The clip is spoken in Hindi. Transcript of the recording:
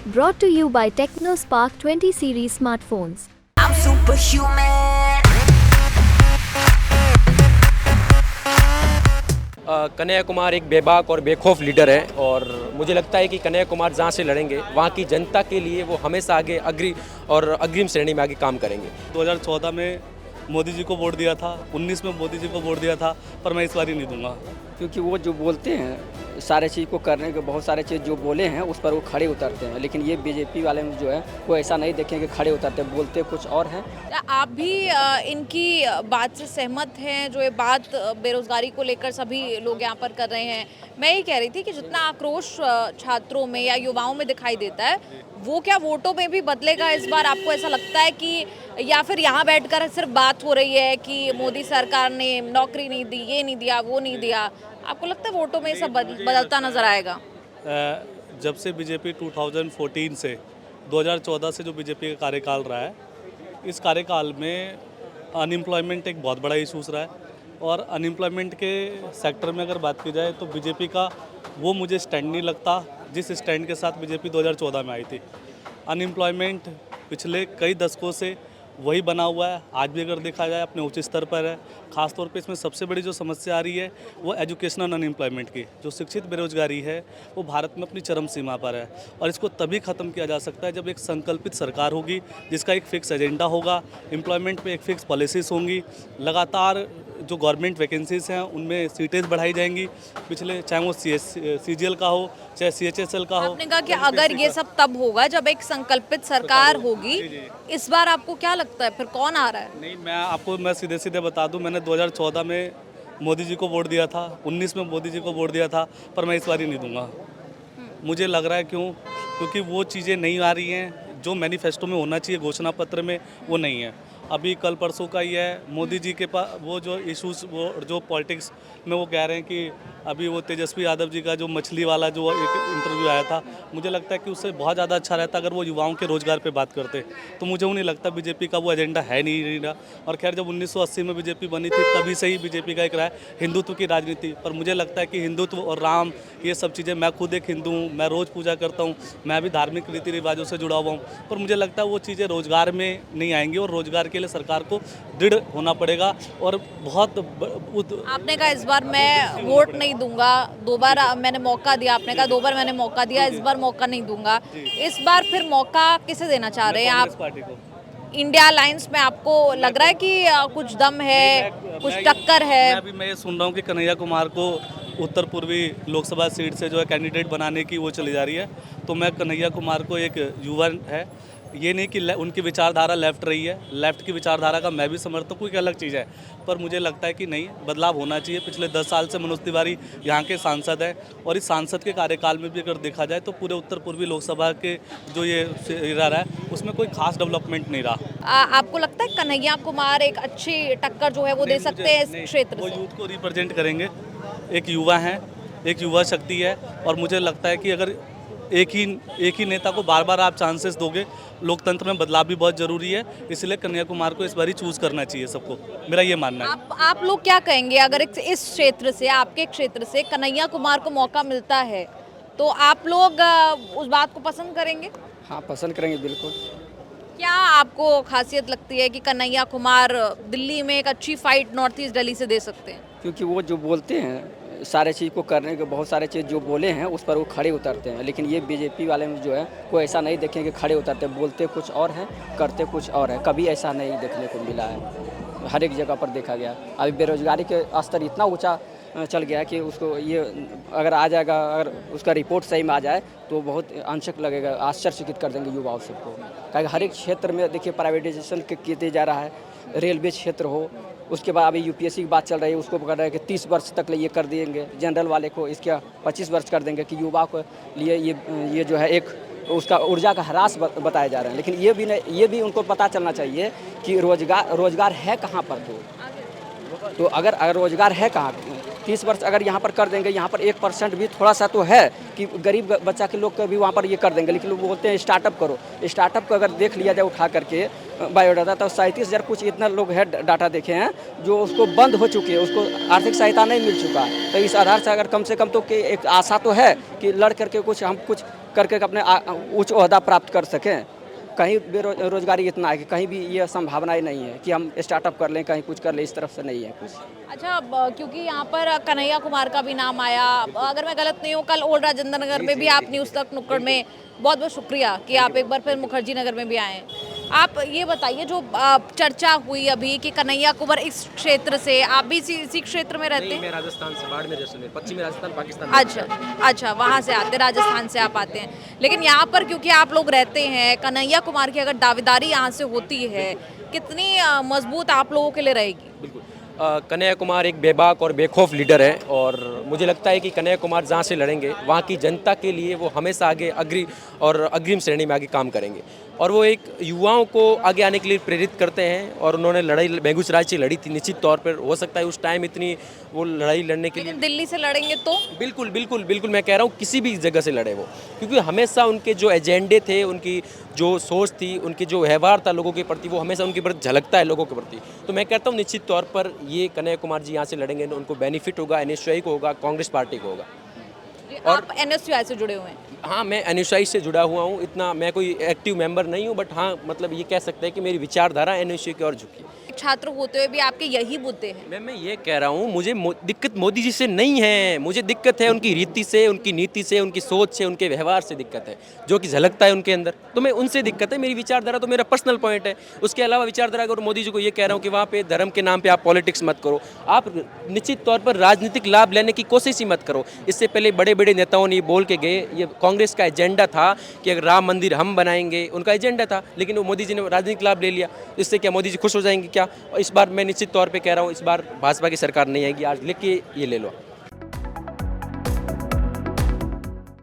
Brought to you by TechnoSpark 20 series smartphones. I'm superhuman. Kanhaiya Kumar एक बेबाक और बेखौफ लीडर है और मुझे लगता है कि कन्हैया कुमार जहाँ से लड़ेंगे वहाँ की जनता के लिए वो हमेशा आगे अग्रिम श्रेणी में आगे काम करेंगे। 2014 में मोदी जी को वोट दिया था, 19 में मोदी जी को वोट दिया था, पर मैं इस बार ही नहीं दूंगा। क्योंकि वो जो बोलते हैं सारे चीज़ को करने के, बहुत सारे चीज़ जो बोले हैं उस पर वो खड़े उतरते हैं, लेकिन ये बीजेपी वाले में जो है वो ऐसा नहीं देखेंगे, खड़े उतरते हैं, बोलते कुछ और हैं। आप भी इनकी बात से सहमत हैं? जो ये बात बेरोजगारी को लेकर सभी लोग यहाँ पर कर रहे हैं, मैं ये कह रही थी कि जितना आक्रोश छात्रों में या युवाओं में दिखाई देता है वो क्या वोटों में भी बदलेगा इस बार? आपको ऐसा लगता है कि या फिर यहाँ बैठकर सिर्फ बात हो रही है कि मोदी सरकार ने नौकरी नहीं दी, ये नहीं दिया, वो नहीं दिया? आपको लगता है वोटों में सब बदलता नजर आएगा? जब से बीजेपी 2014 से 2014 से जो बीजेपी का कार्यकाल रहा है, इस कार्यकाल में अनएम्प्लॉयमेंट एक बहुत बड़ा इशूज़ रहा है और अनएम्प्लॉयमेंट के सेक्टर में अगर बात की जाए तो बीजेपी का वो मुझे स्टैंड नहीं लगता जिस स्टैंड के साथ बीजेपी 2014 में आई थी। अनएम्प्लॉयमेंट पिछले कई दशकों से वही बना हुआ है, आज भी अगर देखा जाए अपने उच्च स्तर पर है। ख़ासतौर पे इसमें सबसे बड़ी जो समस्या आ रही है वो एजुकेशनल अनएम्प्लॉयमेंट की, जो शिक्षित बेरोजगारी है वो भारत में अपनी चरम सीमा पर है और इसको तभी ख़त्म किया जा सकता है जब एक संकल्पित सरकार होगी जिसका एक फ़िक्स एजेंडा होगा, एम्प्लॉयमेंट पे एक फ़िक्स पॉलिसीज़ होंगी, लगातार जो गवर्नमेंट वैकेंसीज़ हैं उनमें सीटें बढ़ाई जाएंगी, पिछले चाहे वो CGL का हो चाहे CHSL का हो। आपने कहा कि अगर ये सब तब होगा जब एक संकल्पित सरकार होगी। इस बार आपको क्या लगता है फिर कौन आ रहा है? नहीं, मैं सीधे सीधे बता दूं, मैंने 2014 में मोदी जी को वोट दिया था, 19 में मोदी जी को वोट दिया था, पर मैं इस बार ही नहीं दूंगा। मुझे लग रहा है क्योंकि वो चीज़ें नहीं आ रही हैं जो मैनिफेस्टो में होना चाहिए, घोषणा पत्र में, वो नहीं है। अभी कल परसों का ही है, मोदी जी के पास वो जो इश्यूज़, वो जो पॉलिटिक्स में वो कह रहे हैं कि अभी वो तेजस्वी यादव जी का जो मछली वाला जो एक इंटरव्यू आया था, मुझे लगता है कि उससे बहुत ज़्यादा अच्छा रहता अगर वो युवाओं के रोज़गार पे बात करते। तो मुझे वो नहीं लगता, बीजेपी का वो एजेंडा है नहीं रहा। और खैर जब 1980 में बीजेपी बनी थी तभी से ही बीजेपी का एक रहा है हिंदुत्व की राजनीति, पर मुझे लगता है कि हिंदुत्व और राम ये सब चीज़ें, मैं खुद एक हिंदू हूँ, मैं रोज़ पूजा करता हूँ, मैं भी धार्मिक रीति रिवाजों से जुड़ा हुआ हूँ, पर मुझे लगता है वो चीज़ें रोज़गार में नहीं आएंगी और रोज़गार के लिए सरकार को दृढ़ होना पड़ेगा। और बहुत आपने कहा इस बार मैं वोट नहीं दूंगा, 2 बार मैंने मौका दिया, आपने कहा 2 बार मैंने मौका दिया, इस बार मौका नहीं दूंगा। इस बार फिर मौका किसे देना चाह रहे हैं आप? पार्टी को। इंडिया अलायंस में आपको लग रहा है कि कुछ दम है, कुछ टक्कर है? मैं ये सुन रहा हूँ कि कन्हैया कुमार को उत्तर पूर्वी लोकसभा सीट से जो है कैंडिडेट बनाने की वो चली जा रही है, तो मैं कन्हैया कुमार को, एक युवा है, ये नहीं कि उनकी विचारधारा लेफ़्ट रही है, लेफ़्ट की विचारधारा का मैं भी समर्थक हूँ, कोई अलग चीज़ है, पर मुझे लगता है कि नहीं, बदलाव होना चाहिए। पिछले 10 साल से मनोज तिवारी यहाँ के सांसद हैं और इस सांसद के कार्यकाल में भी अगर देखा जाए तो पूरे उत्तर पूर्वी लोकसभा के जो ये रहा है उसमें कोई खास डेवलपमेंट नहीं रहा। आपको लगता है कन्हैया कुमार एक अच्छी टक्कर जो है वो दे सकते हैं इस क्षेत्र वो से? यूथ को रिप्रेजेंट करेंगे, एक युवा हैं, एक युवा शक्ति है और मुझे लगता है कि अगर एक ही नेता को बार बार आप चांसेस दोगे, लोकतंत्र में बदलाव भी बहुत ज़रूरी है, इसलिए कन्हैया कुमार को इस बार ही चूज़ करना चाहिए सबको, मेरा ये मानना है। आप लोग क्या कहेंगे अगर इस क्षेत्र से, आपके क्षेत्र से कन्हैया कुमार को मौका मिलता है तो आप लोग उस बात को पसंद करेंगे? हाँ, पसंद करेंगे बिल्कुल। क्या आपको खासियत लगती है कि कन्हैया कुमार दिल्ली में एक अच्छी फाइट नॉर्थ ईस्ट दिल्ली से दे सकते हैं? क्योंकि वो जो बोलते हैं सारे चीज़ को करने के, बहुत सारे चीज़ जो बोले हैं उस पर वो खड़े उतरते हैं, लेकिन ये बीजेपी वाले में जो है वो ऐसा नहीं देखेंगे, खड़े उतरते हैं, बोलते कुछ और हैं, करते कुछ और है। कभी ऐसा नहीं देखने को मिला है, हर एक जगह पर देखा गया। अभी बेरोजगारी के स्तर इतना ऊंचा चल गया कि उसको ये अगर आ जाएगा, अगर उसका रिपोर्ट सही में आ जाए तो बहुत अंशक लगेगा, आश्चर्यचकित कर देंगे युवाओं सबको। क्योंकि हर एक क्षेत्र में देखिए प्राइवेटाइजेशन किया जा रहा है, रेलवे क्षेत्र हो, उसके बाद अभी UPSC की बात चल रही है, उसको कर रहे हैं कि 30 वर्ष तक ये कर देंगे, जनरल वाले को इसके 25 वर्ष कर देंगे, कि युवा को लिए ये जो है एक उसका ऊर्जा का ह्रास बताया जा रहा है। लेकिन ये भी उनको पता चलना चाहिए कि रोजगार है कहाँ पर, तो अगर रोजगार है कहाँ 30 वर्ष अगर यहाँ पर कर देंगे, यहाँ पर 1% भी थोड़ा सा तो है कि गरीब बच्चा के लोग का भी वहाँ पर ये कर देंगे, लेकिन लोग बोलते हैं स्टार्टअप करो। स्टार्टअप को अगर देख लिया जाए उठा करके बायोडाटा, तो 37,000 कुछ इतना लोग है डाटा देखे हैं जो उसको बंद हो चुकी है, उसको आर्थिक सहायता नहीं मिल चुका। तो इस आधार से अगर कम से कम तो कि एक आशा तो है कि लड़ करके कुछ हम कुछ करके अपने उच्च ओहदा प्राप्त कर सकें। कहीं बेरोजगारी इतना है कि कहीं भी ये संभावनाएं नहीं है कि हम स्टार्टअप कर लें, कहीं कुछ कर लें, इस तरफ से नहीं है कुछ। अच्छा, क्योंकि यहाँ पर कन्हैया कुमार का भी नाम आया, अगर मैं गलत नहीं हूँ कल ओल्ड राजेंद्र नगर में भी आप न्यूज़ तक नुक्कड़ में, बहुत बहुत शुक्रिया कि आप एक बार फिर मुखर्जी नगर में भी आए। आप ये बताइए, जो चर्चा हुई अभी कि कन्हैया कुमार इस क्षेत्र से, आप भी इसी क्षेत्र में रहते हैं? मैं राजस्थान से, बाड़मेर जैसलमेर, पश्चिमी राजस्थान, पाकिस्तान। अच्छा, वहाँ से आते, राजस्थान से आप आते हैं। लेकिन यहाँ पर क्योंकि आप लोग रहते हैं, कन्हैया कुमार की अगर दावेदारी यहाँ से होती है, कितनी मजबूत आप लोगों के लिए रहेगी? बिल्कुल, कन्हैया कुमार एक बेबाक और बेखौफ लीडर है और मुझे लगता है कि कन्हैया कुमार जहाँ से लड़ेंगे वहाँ की जनता के लिए वो हमेशा आगे अग्रिम श्रेणी में आगे काम करेंगे और वो एक युवाओं को आगे आने के लिए प्रेरित करते हैं। और उन्होंने लड़ाई बेगूसराय से लड़ी थी, निश्चित तौर पर हो सकता है उस टाइम इतनी वो लड़ाई लड़ने के लिए। दिल्ली से लड़ेंगे तो बिल्कुल बिल्कुल बिल्कुल, मैं कह रहा हूँ किसी भी जगह से लड़े वो, क्योंकि हमेशा उनके जो एजेंडे थे, उनकी जो सोच थी, उनके जो व्यवहार था लोगों के प्रति, वो हमेशा उनके प्रति झलकता है लोगों के प्रति। तो मैं कहता हूँ निश्चित तौर पर ये कन्हैया कुमार जी यहाँ से लड़ेंगे, उनको बेनिफिट होगा, NSUI को होगा, कांग्रेस पार्टी को होगा। और आप NSUI से जुड़े हुए हैं? हाँ, मैं NSUI से जुड़ा हुआ हूँ, इतना मैं कोई एक्टिव मेंबर नहीं हूँ, बट हाँ मतलब ये कह सकते हैं कि मेरी विचारधारा NSUI की ओर झुकी। छात्र होते हुए भी आपके यही मुद्दे हैं? मैं ये कह रहा हूँ, मुझे दिक्कत मोदी जी से नहीं है, मुझे दिक्कत है उनकी रीति से, उनकी नीति से, उनकी सोच से, उनके व्यवहार से दिक्कत है, जो कि झलकता है उनके अंदर। तो मैं उनसे दिक्कत है, मेरी विचारधारा तो मेरा पर्सनल पॉइंट है। उसके अलावा विचारधारा अगर मोदी जी को ये कह रहा हूँ कि वहाँ पे धर्म के नाम पे आप पॉलिटिक्स मत करो, आप निश्चित तौर पर राजनीतिक लाभ लेने की कोशिश ही मत करो। इससे पहले बड़े बड़े नेताओं ने बोल के गए, ये कांग्रेस का एजेंडा था कि अगर राम मंदिर हम बनाएंगे, उनका एजेंडा था, लेकिन वो मोदी जी ने राजनीतिक लाभ ले लिया। इससे क्या मोदी जी खुश हो जाएंगे क्या? और इस बार मैं निश्चित तौर पे कह रहा हूँ, इस बार भाजपा की सरकार नहीं आएगी, आज लिख के ये ले लो।